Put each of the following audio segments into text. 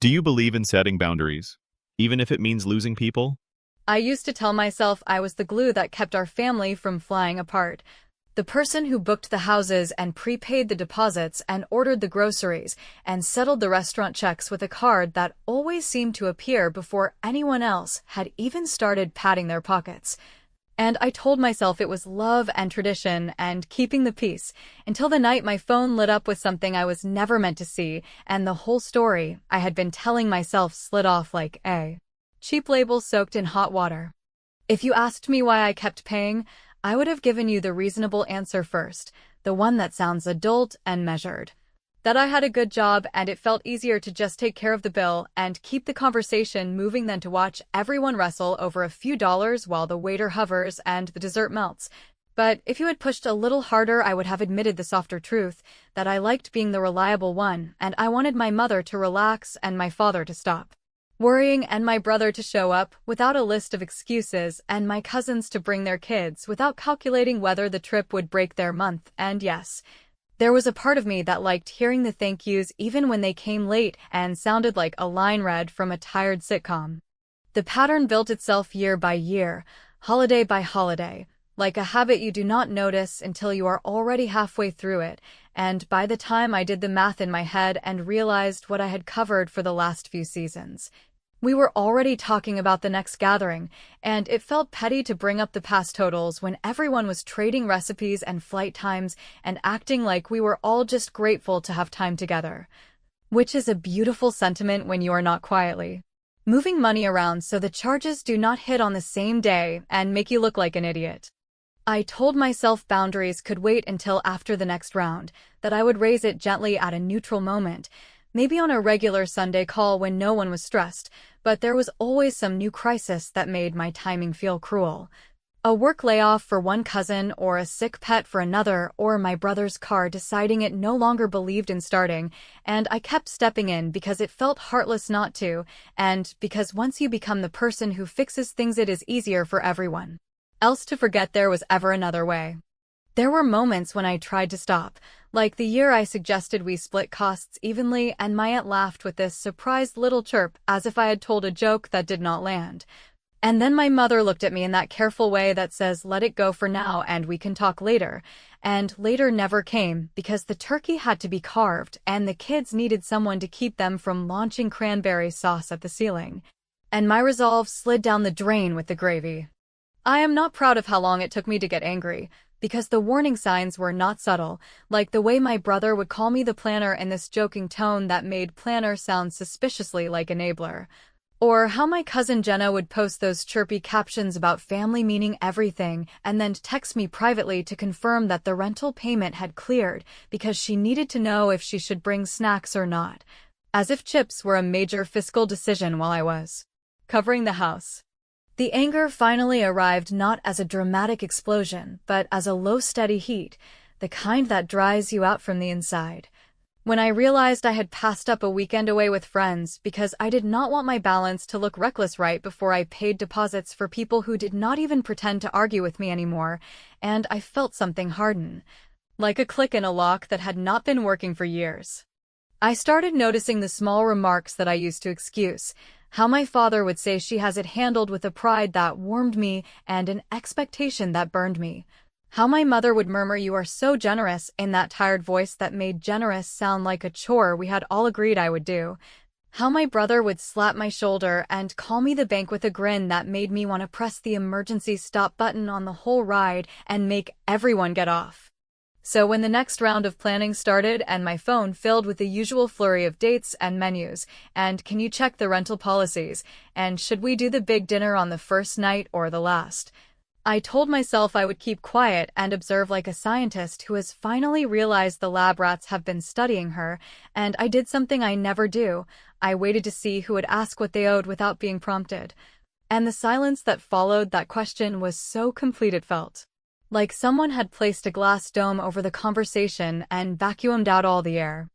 Do you believe in setting boundaries, even if it means losing people? I used to tell myself I was the glue that kept our family from flying apart. The person who booked the houses and prepaid the deposits and ordered the groceries and settled the restaurant checks with a card that always seemed to appear before anyone else had even started patting their pockets. And I told myself it was love and tradition and keeping the peace, until the night my phone lit up with something I was never meant to see, and the whole story I had been telling myself slid off like a cheap label soaked in hot water. If you asked me why I kept paying, I would have given you the reasonable answer first, the one that sounds adult and measured. That I had a good job and it felt easier to just take care of the bill and keep the conversation moving than to watch everyone wrestle over a few dollars while the waiter hovers and the dessert melts. But if you had pushed a little harder, I would have admitted the softer truth, that I liked being the reliable one, and I wanted my mother to relax and my father to stop worrying, and my brother to show up without a list of excuses, and my cousins to bring their kids without calculating whether the trip would break their month. And yes, there was a part of me that liked hearing the thank yous even when they came late and sounded like a line read from a tired sitcom. The pattern built itself year by year, holiday by holiday, like a habit you do not notice until you are already halfway through it, and by the time I did the math in my head and realized what I had covered for the last few seasons, we were already talking about the next gathering, and it felt petty to bring up the past totals when everyone was trading recipes and flight times and acting like we were all just grateful to have time together. Which is a beautiful sentiment when you are not quietly moving money around so the charges do not hit on the same day and make you look like an idiot. I told myself boundaries could wait until after the next round, that I would raise it gently at a neutral moment, maybe on a regular Sunday call when no one was stressed, but there was always some new crisis that made my timing feel cruel. A work layoff for one cousin, or a sick pet for another, or my brother's car deciding it no longer believed in starting, and I kept stepping in because it felt heartless not to, and because once you become the person who fixes things it is easier for everyone else to forget there was ever another way. There were moments when I tried to stop, like the year I suggested we split costs evenly and my aunt laughed with this surprised little chirp as if I had told a joke that did not land. And then my mother looked at me in that careful way that says, let it go for now and we can talk later. And later never came because the turkey had to be carved and the kids needed someone to keep them from launching cranberry sauce at the ceiling. And my resolve slid down the drain with the gravy. I am not proud of how long it took me to get angry, because the warning signs were not subtle, like the way my brother would call me the planner in this joking tone that made planner sound suspiciously like enabler. Or how my cousin Jenna would post those chirpy captions about family meaning everything and then text me privately to confirm that the rental payment had cleared because she needed to know if she should bring snacks or not. As if chips were a major fiscal decision while I was covering the house. The anger finally arrived not as a dramatic explosion, but as a low steady heat, the kind that dries you out from the inside. When I realized I had passed up a weekend away with friends because I did not want my balance to look reckless right before I paid deposits for people who did not even pretend to argue with me anymore, and I felt something harden, like a click in a lock that had not been working for years. I started noticing the small remarks that I used to excuse, how my father would say she has it handled with a pride that warmed me and an expectation that burned me. How my mother would murmur you are so generous in that tired voice that made generous sound like a chore we had all agreed I would do. How my brother would slap my shoulder and call me the bank with a grin that made me want to press the emergency stop button on the whole ride and make everyone get off. So when the next round of planning started and my phone filled with the usual flurry of dates and menus, and can you check the rental policies, and should we do the big dinner on the first night or the last, I told myself I would keep quiet and observe like a scientist who has finally realized the lab rats have been studying her, and I did something I never do. I waited to see who would ask what they owed without being prompted. And the silence that followed that question was so complete it felt like someone had placed a glass dome over the conversation and vacuumed out all the air.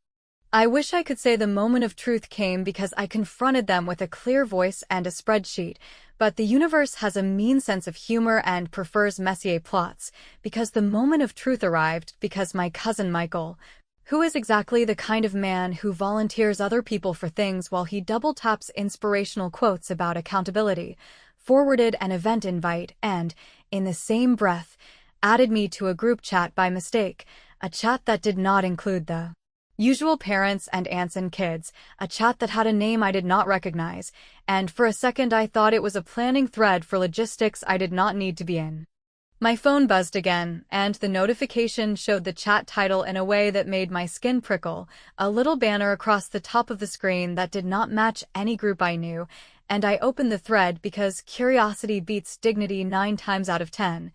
I wish I could say the moment of truth came because I confronted them with a clear voice and a spreadsheet, but the universe has a mean sense of humor and prefers Messier plots, because the moment of truth arrived because my cousin Michael, Who is exactly the kind of man who volunteers other people for things while he double taps inspirational quotes about accountability, forwarded an event invite, and, in the same breath, added me to a group chat by mistake, a chat that did not include the usual parents and aunts and kids, a chat that had a name I did not recognize, and for a second I thought it was a planning thread for logistics I did not need to be in. My phone buzzed again, and the notification showed the chat title in a way that made my skin prickle, a little banner across the top of the screen that did not match any group I knew, and I opened the thread because curiosity beats dignity 9 times out of 10.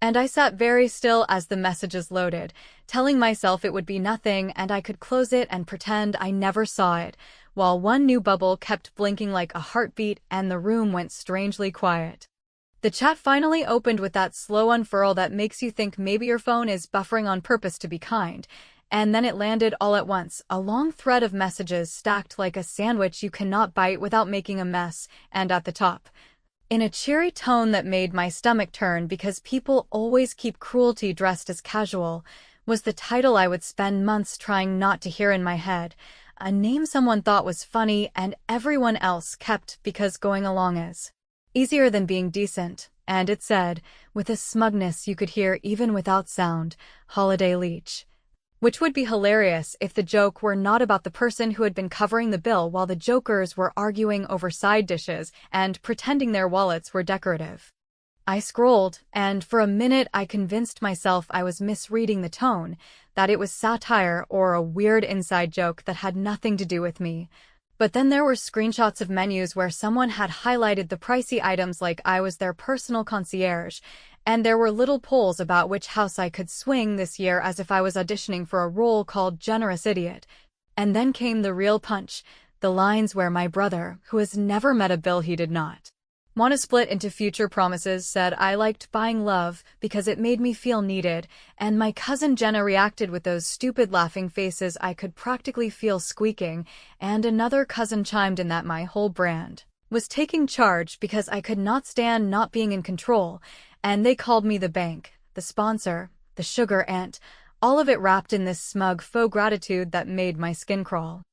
And I sat very still as the messages loaded, telling myself it would be nothing and I could close it and pretend I never saw it, while one new bubble kept blinking like a heartbeat and the room went strangely quiet. The chat finally opened with that slow unfurl that makes you think maybe your phone is buffering on purpose to be kind, and then it landed all at once, a long thread of messages stacked like a sandwich you cannot bite without making a mess, and at the top, in a cheery tone that made my stomach turn because people always keep cruelty dressed as casual, was the title I would spend months trying not to hear in my head, a name someone thought was funny and everyone else kept because going along is easier than being decent, and it said, with a smugness you could hear even without sound, Holiday Leech. Which would be hilarious if the joke were not about the person who had been covering the bill while the jokers were arguing over side dishes and pretending their wallets were decorative. I scrolled, and for a minute I convinced myself I was misreading the tone, that it was satire or a weird inside joke that had nothing to do with me. But then there were screenshots of menus where someone had highlighted the pricey items like I was their personal concierge, and there were little polls about which house I could swing this year as if I was auditioning for a role called Generous Idiot. And then came the real punch, the lines where my brother, who has never met a bill he did not want to split into future promises, said I liked buying love because it made me feel needed, and my cousin Jenna reacted with those stupid laughing faces I could practically feel squeaking, and another cousin chimed in that my whole brand was taking charge because I could not stand not being in control, and they called me the bank, the sponsor, the sugar aunt, all of it wrapped in this smug faux gratitude that made my skin crawl.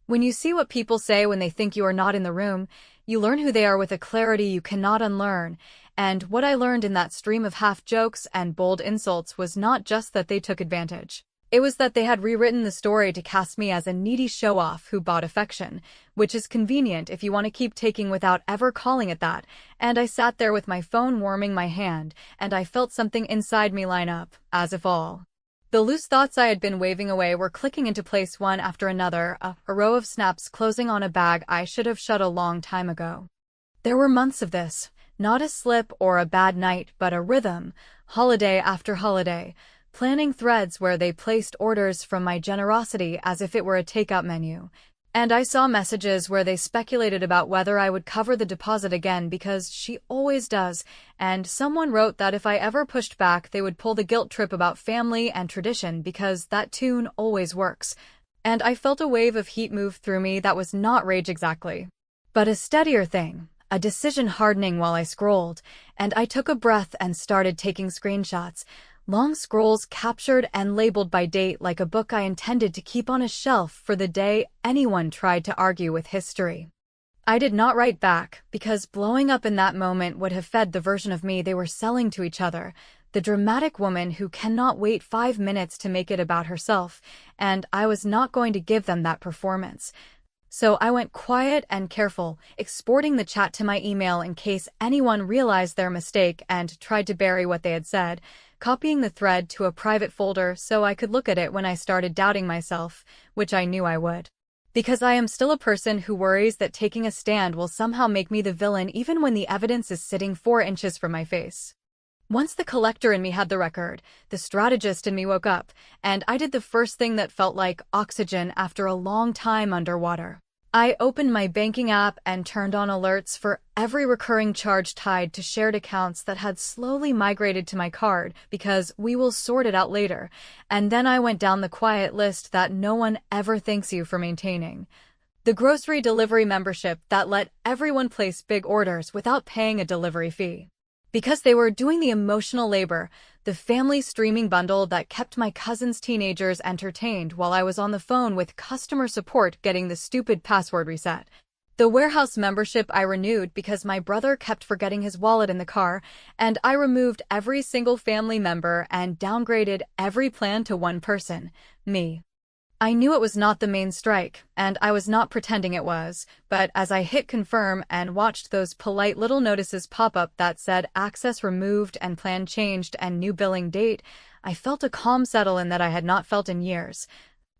When you see what people say when they think you are not in the room, you learn who they are with a clarity you cannot unlearn, and what I learned in that stream of half-jokes and bold insults was not just that they took advantage. It was that they had rewritten the story to cast me as a needy show-off who bought affection, which is convenient if you want to keep taking without ever calling it that, and I sat there with my phone warming my hand, and I felt something inside me line up, as if all the loose thoughts I had been waving away were clicking into place one after another, a row of snaps closing on a bag I should have shut a long time ago. There were months of this, not a slip or a bad night, but a rhythm, holiday after holiday, planning threads where they placed orders from my generosity as if it were a takeout menu. And I saw messages where they speculated about whether I would cover the deposit again because she always does, and someone wrote that if I ever pushed back they would pull the guilt trip about family and tradition because that tune always works. And I felt a wave of heat move through me that was not rage exactly, but a steadier thing, a decision hardening while I scrolled, and I took a breath and started taking screenshots. Long scrolls captured and labeled by date like a book I intended to keep on a shelf for the day anyone tried to argue with history. I did not write back, because blowing up in that moment would have fed the version of me they were selling to each other, the dramatic woman who cannot wait 5 minutes to make it about herself, and I was not going to give them that performance. So I went quiet and careful, exporting the chat to my email in case anyone realized their mistake and tried to bury what they had said, copying the thread to a private folder so I could look at it when I started doubting myself, which I knew I would. Because I am still a person who worries that taking a stand will somehow make me the villain even when the evidence is sitting 4 inches from my face. Once the collector in me had the record, the strategist in me woke up, and I did the first thing that felt like oxygen after a long time underwater. I opened my banking app and turned on alerts for every recurring charge tied to shared accounts that had slowly migrated to my card because we will sort it out later, and then I went down the quiet list that no one ever thanks you for maintaining. The grocery delivery membership that let everyone place big orders without paying a delivery fee. Because they were doing the emotional labor, the family streaming bundle that kept my cousin's teenagers entertained while I was on the phone with customer support getting the stupid password reset. The warehouse membership I renewed because my brother kept forgetting his wallet in the car, and I removed every single family member and downgraded every plan to one person, me. I knew it was not the main strike, and I was not pretending it was, but as I hit confirm and watched those polite little notices pop up that said access removed and plan changed and new billing date, I felt a calm settle in that I had not felt in years.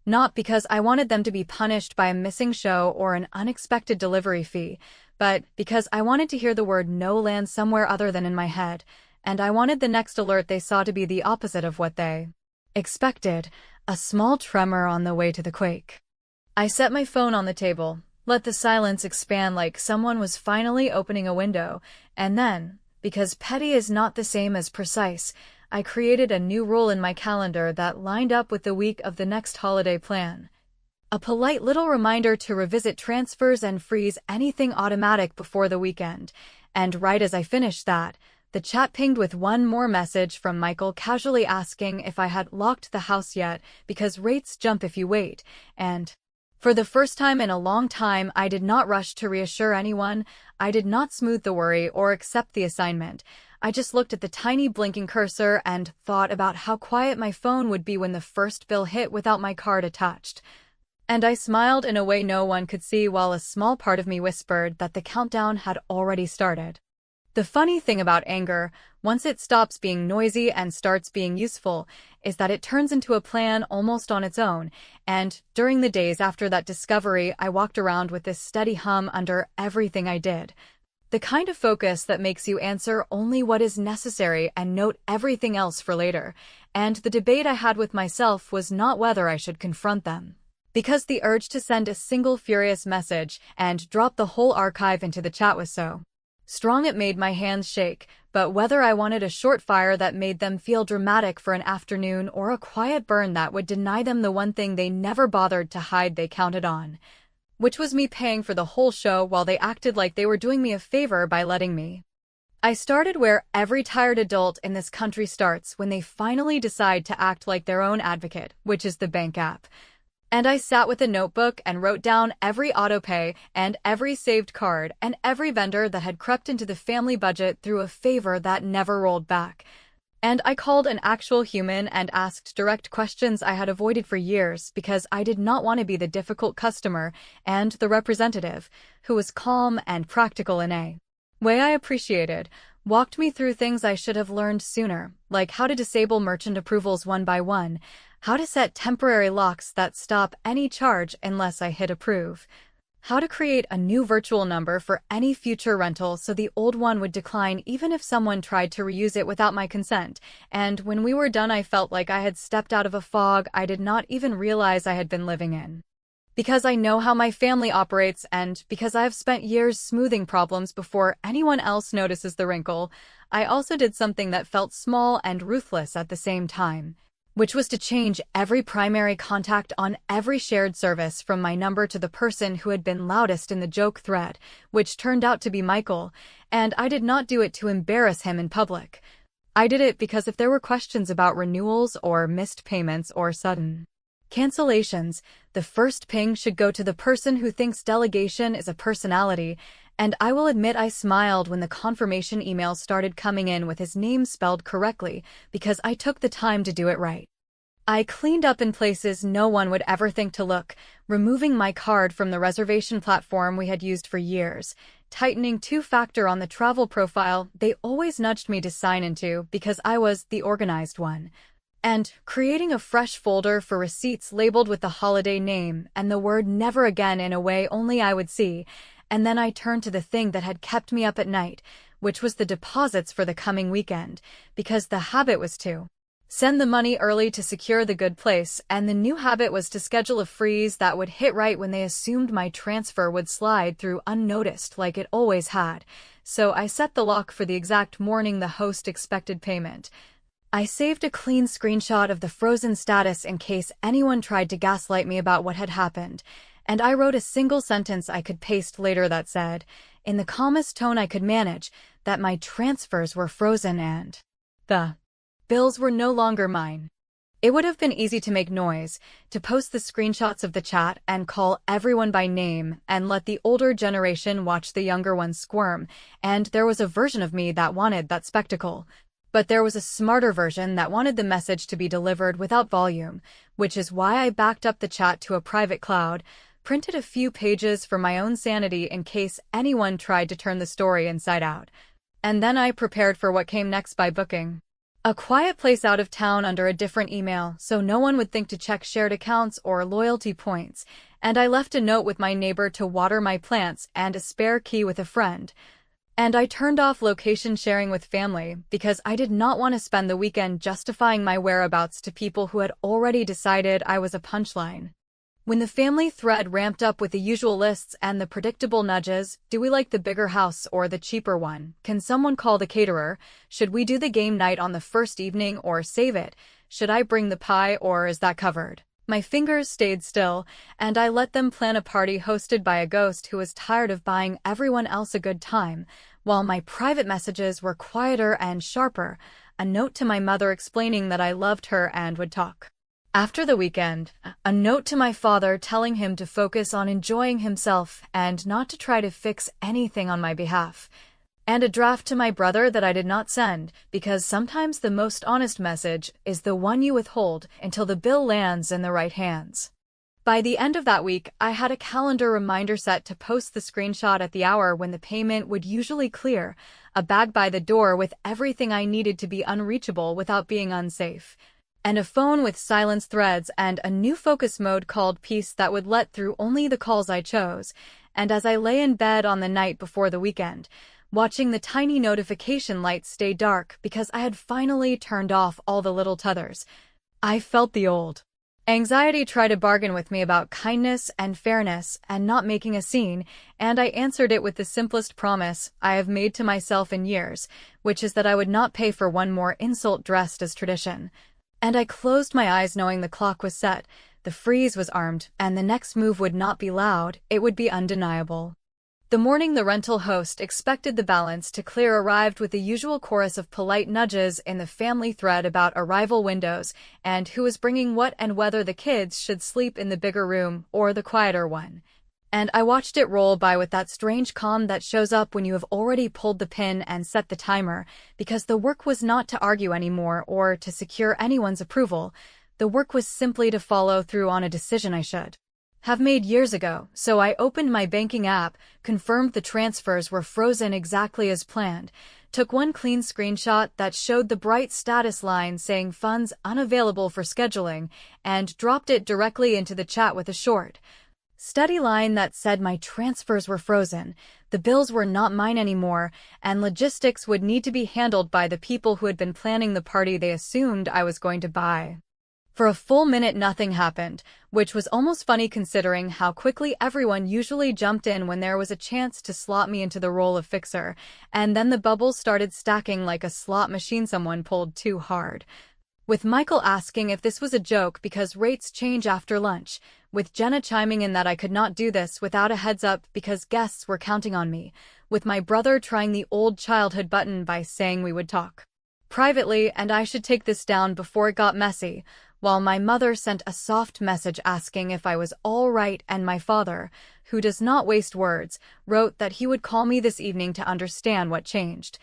Not because I wanted them to be punished by a missing show or an unexpected delivery fee, but because I wanted to hear the word no land somewhere other than in my head, and I wanted the next alert they saw to be the opposite of what they expected. A small tremor on the way to the quake. I set my phone on the table, let the silence expand like someone was finally opening a window, and then, because petty is not the same as precise, I created a new rule in my calendar that lined up with the week of the next holiday plan. A polite little reminder to revisit transfers and freeze anything automatic before the weekend, and right as I finished that, the chat pinged with one more message from Michael casually asking if I had locked the house yet because rates jump if you wait, and for the first time in a long time I did not rush to reassure anyone, I did not smooth the worry or accept the assignment. I just looked at the tiny blinking cursor and thought about how quiet my phone would be when the first bill hit without my card attached. And I smiled in a way no one could see while a small part of me whispered that the countdown had already started. The funny thing about anger, once it stops being noisy and starts being useful, is that it turns into a plan almost on its own, and during the days after that discovery I walked around with this steady hum under everything I did. The kind of focus that makes you answer only what is necessary and note everything else for later, and the debate I had with myself was not whether I should confront them. Because the urge to send a single furious message and drop the whole archive into the chat was so strong it made my hands shake, but whether I wanted a short fire that made them feel dramatic for an afternoon or a quiet burn that would deny them the one thing they never bothered to hide they counted on, which was me paying for the whole show while they acted like they were doing me a favor by letting me. I started where every tired adult in this country starts when they finally decide to act like their own advocate, which is the bank app. And I sat with a notebook and wrote down every autopay and every saved card and every vendor that had crept into the family budget through a favor that never rolled back. And I called an actual human and asked direct questions I had avoided for years because I did not want to be the difficult customer and the representative, who was calm and practical in a way I appreciated, walked me through things I should have learned sooner, like how to disable merchant approvals one by one, how to set temporary locks that stop any charge unless I hit approve, how to create a new virtual number for any future rental so the old one would decline even if someone tried to reuse it without my consent, and when we were done I felt like I had stepped out of a fog I did not even realize I had been living in. Because I know how my family operates and because I have spent years smoothing problems before anyone else notices the wrinkle, I also did something that felt small and ruthless at the same time, which was to change every primary contact on every shared service from my number to the person who had been loudest in the joke thread, which turned out to be Michael, and I did not do it to embarrass him in public. I did it because if there were questions about renewals or missed payments or sudden cancellations, the first ping should go to the person who thinks delegation is a personality, and I will admit I smiled when the confirmation email started coming in with his name spelled correctly because I took the time to do it right. I cleaned up in places no one would ever think to look, removing my card from the reservation platform we had used for years, tightening two-factor on the travel profile they always nudged me to sign into because I was the organized one, and creating a fresh folder for receipts labeled with the holiday name and the word never again in a way only I would see, and then I turned to the thing that had kept me up at night, which was the deposits for the coming weekend, because the habit was to send the money early to secure the good place, and the new habit was to schedule a freeze that would hit right when they assumed my transfer would slide through unnoticed like it always had, so I set the lock for the exact morning the host expected payment. I saved a clean screenshot of the frozen status in case anyone tried to gaslight me about what had happened, and I wrote a single sentence I could paste later that said, in the calmest tone I could manage, that my transfers were frozen and the bills were no longer mine. It would have been easy to make noise, to post the screenshots of the chat and call everyone by name and let the older generation watch the younger ones squirm, and there was a version of me that wanted that spectacle. But there was a smarter version that wanted the message to be delivered without volume, which is why I backed up the chat to a private cloud, printed a few pages for my own sanity in case anyone tried to turn the story inside out. And then I prepared for what came next by booking a quiet place out of town under a different email so no one would think to check shared accounts or loyalty points, and I left a note with my neighbor to water my plants and a spare key with a friend. And I turned off location sharing with family because I did not want to spend the weekend justifying my whereabouts to people who had already decided I was a punchline. When the family thread ramped up with the usual lists and the predictable nudges, do we like the bigger house or the cheaper one? Can someone call the caterer? Should we do the game night on the first evening or save it? Should I bring the pie or is that covered? My fingers stayed still, and I let them plan a party hosted by a ghost who was tired of buying everyone else a good time, while my private messages were quieter and sharper, a note to my mother explaining that I loved her and would talk after the weekend, a note to my father telling him to focus on enjoying himself and not to try to fix anything on my behalf, and a draft to my brother that I did not send, because sometimes the most honest message is the one you withhold until the bill lands in the right hands. By the end of that week, I had a calendar reminder set to post the screenshot at the hour when the payment would usually clear, a bag by the door with everything I needed to be unreachable without being unsafe, and a phone with silence threads and a new focus mode called Peace that would let through only the calls I chose. And as I lay in bed on the night before the weekend, watching the tiny notification lights stay dark because I had finally turned off all the little tethers, I felt the old anxiety try to bargain with me about kindness and fairness and not making a scene, and I answered it with the simplest promise I have made to myself in years, which is that I would not pay for one more insult dressed as tradition. And I closed my eyes knowing the clock was set, the freeze was armed, and the next move would not be loud, it would be undeniable. The morning the rental host expected the balance to clear arrived with the usual chorus of polite nudges in the family thread about arrival windows and who was bringing what and whether the kids should sleep in the bigger room or the quieter one. And I watched it roll by with that strange calm that shows up when you have already pulled the pin and set the timer, because the work was not to argue anymore or to secure anyone's approval. The work was simply to follow through on a decision I should have made years ago. So I opened my banking app, confirmed the transfers were frozen exactly as planned, took one clean screenshot that showed the bright status line saying funds unavailable for scheduling, and dropped it directly into the chat with a short, steady line that said my transfers were frozen, the bills were not mine anymore, and logistics would need to be handled by the people who had been planning the party they assumed I was going to buy. For a full minute nothing happened, which was almost funny considering how quickly everyone usually jumped in when there was a chance to slot me into the role of fixer, and then the bubbles started stacking like a slot machine someone pulled too hard. With Michael asking if this was a joke because rates change after lunch, with Jenna chiming in that I could not do this without a heads up because guests were counting on me, with my brother trying the old childhood button by saying we would talk privately and I should take this down before it got messy, while my mother sent a soft message asking if I was all right, and my father, who does not waste words, wrote that he would call me this evening to understand what changed.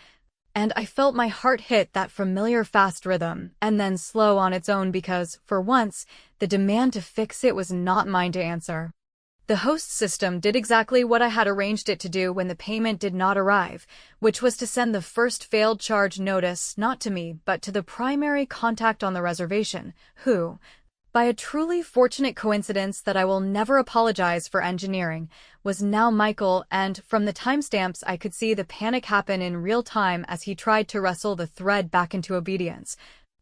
And I felt my heart hit that familiar fast rhythm, and then slow on its own because, for once, the demand to fix it was not mine to answer. The host system did exactly what I had arranged it to do when the payment did not arrive, which was to send the first failed charge notice not to me but to the primary contact on the reservation, who, by a truly fortunate coincidence that I will never apologize for engineering, was now Michael, and from the timestamps I could see the panic happen in real time as he tried to wrestle the thread back into obedience,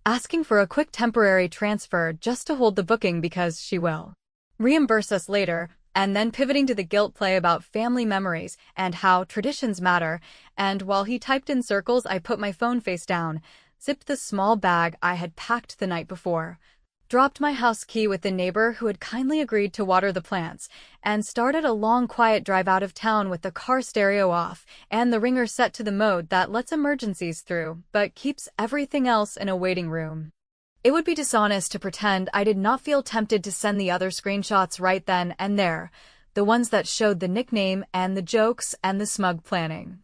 asking for a quick temporary transfer just to hold the booking because she will reimburse us later, and then pivoting to the guilt play about family memories and how traditions matter, and while he typed in circles I put my phone face down, zipped the small bag I had packed the night before, dropped my house key with the neighbor who had kindly agreed to water the plants, and started a long quiet drive out of town with the car stereo off and the ringer set to the mode that lets emergencies through but keeps everything else in a waiting room. It would be dishonest to pretend I did not feel tempted to send the other screenshots right then and there, the ones that showed the nickname and the jokes and the smug planning.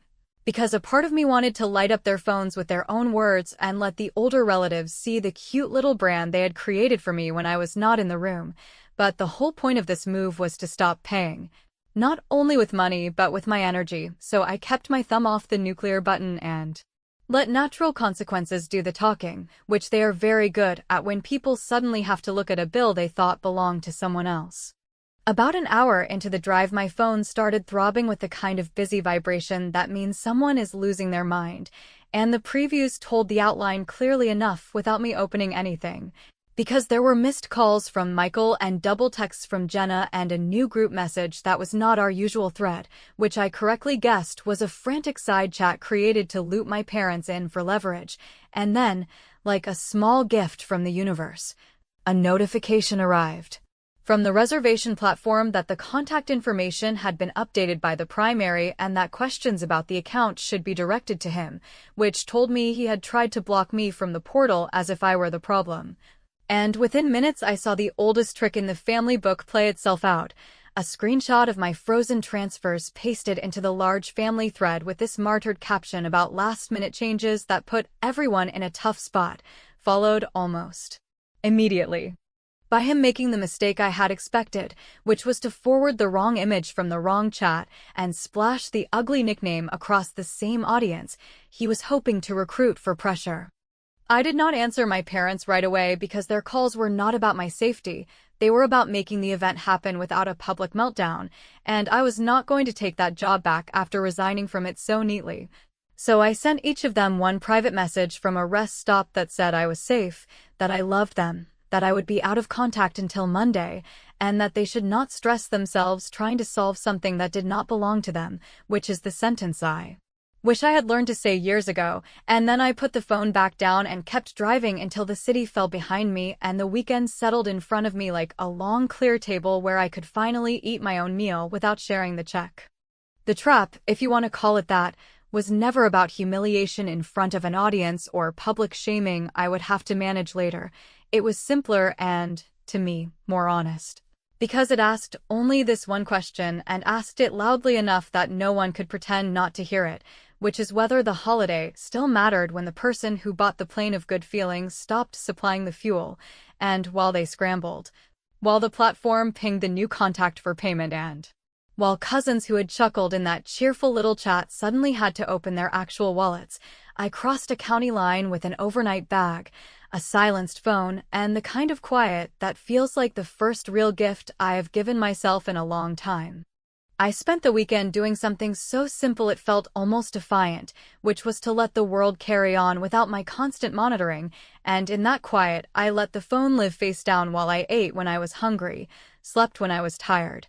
Because a part of me wanted to light up their phones with their own words and let the older relatives see the cute little brand they had created for me when I was not in the room. But the whole point of this move was to stop paying. Not only with money, but with my energy, so I kept my thumb off the nuclear button and let natural consequences do the talking, which they are very good at when people suddenly have to look at a bill they thought belonged to someone else. About an hour into the drive, my phone started throbbing with the kind of busy vibration that means someone is losing their mind, and the previews told the outline clearly enough without me opening anything. Because there were missed calls from Michael and double texts from Jenna and a new group message that was not our usual thread, which I correctly guessed was a frantic side chat created to loop my parents in for leverage, and then, like a small gift from the universe, a notification arrived from the reservation platform that the contact information had been updated by the primary and that questions about the account should be directed to him, which told me he had tried to block me from the portal as if I were the problem. And within minutes I saw the oldest trick in the family book play itself out, a screenshot of my frozen transfers pasted into the large family thread with this martyred caption about last-minute changes that put everyone in a tough spot, followed almost immediately by him making the mistake I had expected, which was to forward the wrong image from the wrong chat and splash the ugly nickname across the same audience he was hoping to recruit for pressure. I did not answer my parents right away because their calls were not about my safety. They were about making the event happen without a public meltdown, and I was not going to take that job back after resigning from it so neatly. So I sent each of them one private message from a rest stop that said I was safe, that I loved them, that I would be out of contact until Monday, and that they should not stress themselves trying to solve something that did not belong to them, which is the sentence I wish I had learned to say years ago. And then I put the phone back down and kept driving until the city fell behind me and the weekend settled in front of me like a long clear table where I could finally eat my own meal without sharing the check. The trap, if you want to call it that, was never about humiliation in front of an audience or public shaming I would have to manage later. It was simpler and, to me, more honest. Because it asked only this one question and asked it loudly enough that no one could pretend not to hear it, which is whether the holiday still mattered when the person who bought the plane of good feelings stopped supplying the fuel, and while they scrambled, while the platform pinged the new contact for payment and while cousins who had chuckled in that cheerful little chat suddenly had to open their actual wallets, I crossed a county line with an overnight bag, a silenced phone, and the kind of quiet that feels like the first real gift I have given myself in a long time. I spent the weekend doing something so simple it felt almost defiant, which was to let the world carry on without my constant monitoring, and in that quiet I let the phone live face down while I ate when I was hungry, slept when I was tired,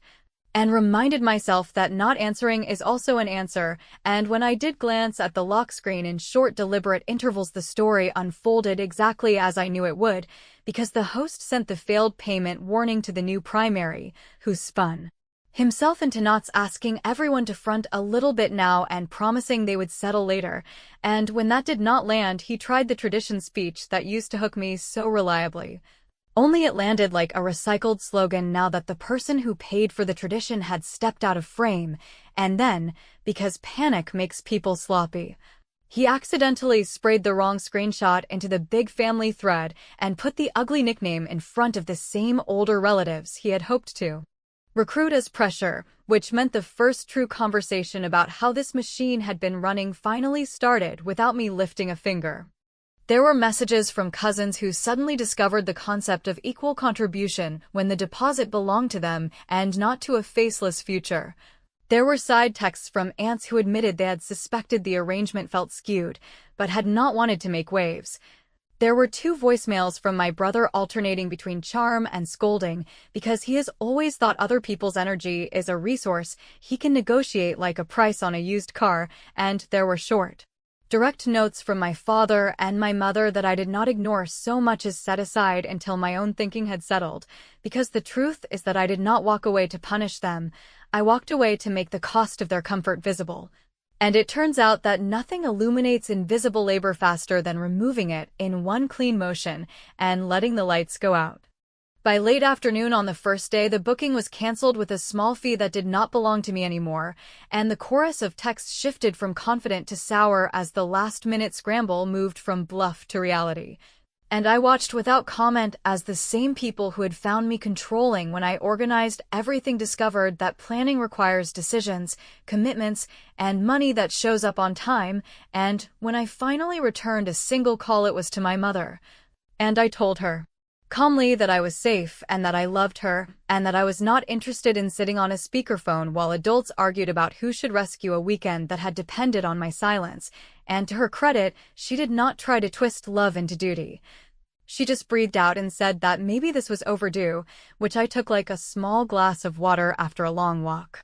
and reminded myself that not answering is also an answer, and when I did glance at the lock screen in short deliberate intervals the story unfolded exactly as I knew it would, because the host sent the failed payment warning to the new primary, who spun himself into knots asking everyone to front a little bit now and promising they would settle later, and when that did not land he tried the tradition speech that used to hook me so reliably. Only it landed like a recycled slogan now that the person who paid for the tradition had stepped out of frame, and then, because panic makes people sloppy, he accidentally sprayed the wrong screenshot into the big family thread and put the ugly nickname in front of the same older relatives he had hoped to recruit as pressure, which meant the first true conversation about how this machine had been running finally started without me lifting a finger. There were messages from cousins who suddenly discovered the concept of equal contribution when the deposit belonged to them and not to a faceless future. There were side texts from aunts who admitted they had suspected the arrangement felt skewed, but had not wanted to make waves. There were 2 voicemails from my brother alternating between charm and scolding, because he has always thought other people's energy is a resource he can negotiate like a price on a used car, and there were short Direct notes from my father and my mother that I did not ignore so much as set aside until my own thinking had settled, because the truth is that I did not walk away to punish them. I walked away to make the cost of their comfort visible. And it turns out that nothing illuminates invisible labor faster than removing it in one clean motion and letting the lights go out. By late afternoon on the first day, the booking was canceled with a small fee that did not belong to me anymore, and the chorus of texts shifted from confident to sour as the last-minute scramble moved from bluff to reality. And I watched without comment as the same people who had found me controlling when I organized everything discovered that planning requires decisions, commitments, and money that shows up on time, and when I finally returned a single call, it was to my mother. And I told her calmly that I was safe and that I loved her, and that I was not interested in sitting on a speakerphone while adults argued about who should rescue a weekend that had depended on my silence. And to her credit, she did not try to twist love into duty. She just breathed out and said that maybe this was overdue, which I took like a small glass of water after a long walk.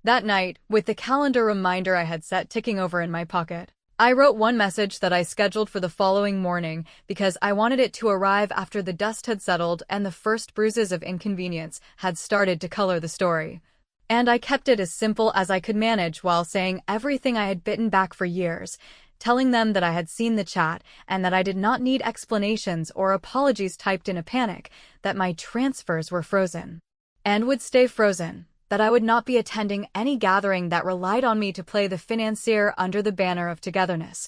That night, with the calendar reminder I had set ticking over in my pocket, I wrote one message that I scheduled for the following morning because I wanted it to arrive after the dust had settled and the first bruises of inconvenience had started to color the story. And I kept it as simple as I could manage while saying everything I had bitten back for years, telling them that I had seen the chat and that I did not need explanations or apologies typed in a panic, that my transfers were frozen and would stay frozen, that I would not be attending any gathering that relied on me to play the financier under the banner of togetherness,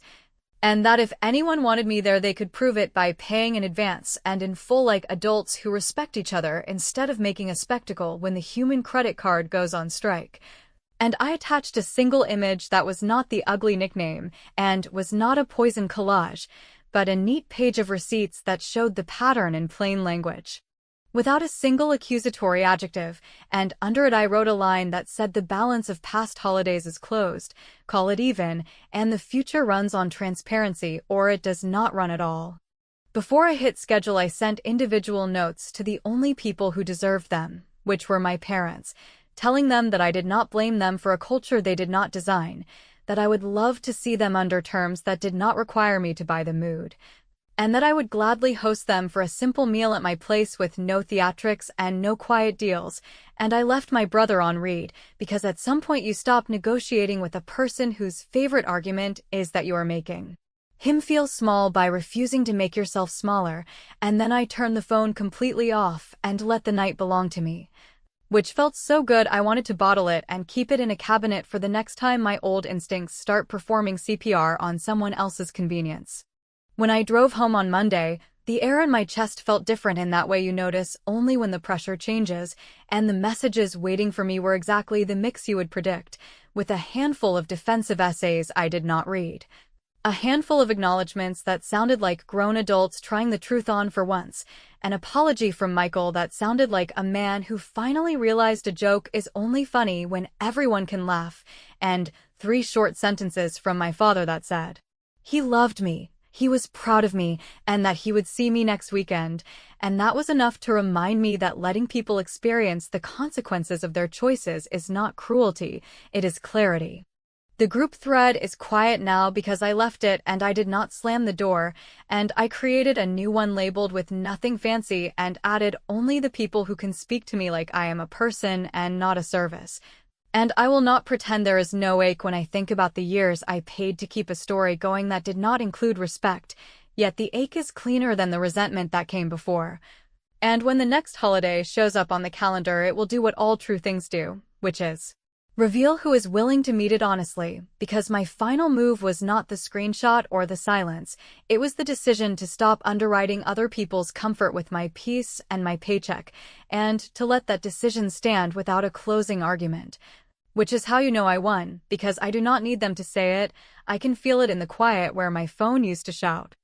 and that if anyone wanted me there they could prove it by paying in advance and in full like adults who respect each other instead of making a spectacle when the human credit card goes on strike. And I attached a single image that was not the ugly nickname and was not a poison collage, but a neat page of receipts that showed the pattern in plain language, without a single accusatory adjective, and under it I wrote a line that said the balance of past holidays is closed, call it even, and the future runs on transparency or it does not run at all. Before I hit schedule, I sent individual notes to the only people who deserved them, which were my parents, telling them that I did not blame them for a culture they did not design, that I would love to see them under terms that did not require me to buy the mood, and that I would gladly host them for a simple meal at my place with no theatrics and no quiet deals. And I left my brother on read, because at some point you stop negotiating with a person whose favorite argument is that you are making him feel small by refusing to make yourself smaller, and then I turned the phone completely off and let the night belong to me, which felt so good I wanted to bottle it and keep it in a cabinet for the next time my old instincts start performing CPR on someone else's convenience. When I drove home on Monday, the air in my chest felt different in that way you notice only when the pressure changes, and the messages waiting for me were exactly the mix you would predict, with a handful of defensive essays I did not read, a handful of acknowledgments that sounded like grown adults trying the truth on for once, an apology from Michael that sounded like a man who finally realized a joke is only funny when everyone can laugh, and 3 short sentences from my father that said he loved me, he was proud of me, and that he would see me next weekend, and that was enough to remind me that letting people experience the consequences of their choices is not cruelty, it is clarity. The group thread is quiet now because I left it and I did not slam the door, and I created a new one labeled with nothing fancy and added only the people who can speak to me like I am a person and not a service. And I will not pretend there is no ache when I think about the years I paid to keep a story going that did not include respect, yet the ache is cleaner than the resentment that came before. And when the next holiday shows up on the calendar, it will do what all true things do, which is reveal who is willing to meet it honestly, because my final move was not the screenshot or the silence, it was the decision to stop underwriting other people's comfort with my peace and my paycheck, and to let that decision stand without a closing argument. Which is how you know I won, because I do not need them to say it, I can feel it in the quiet where my phone used to shout.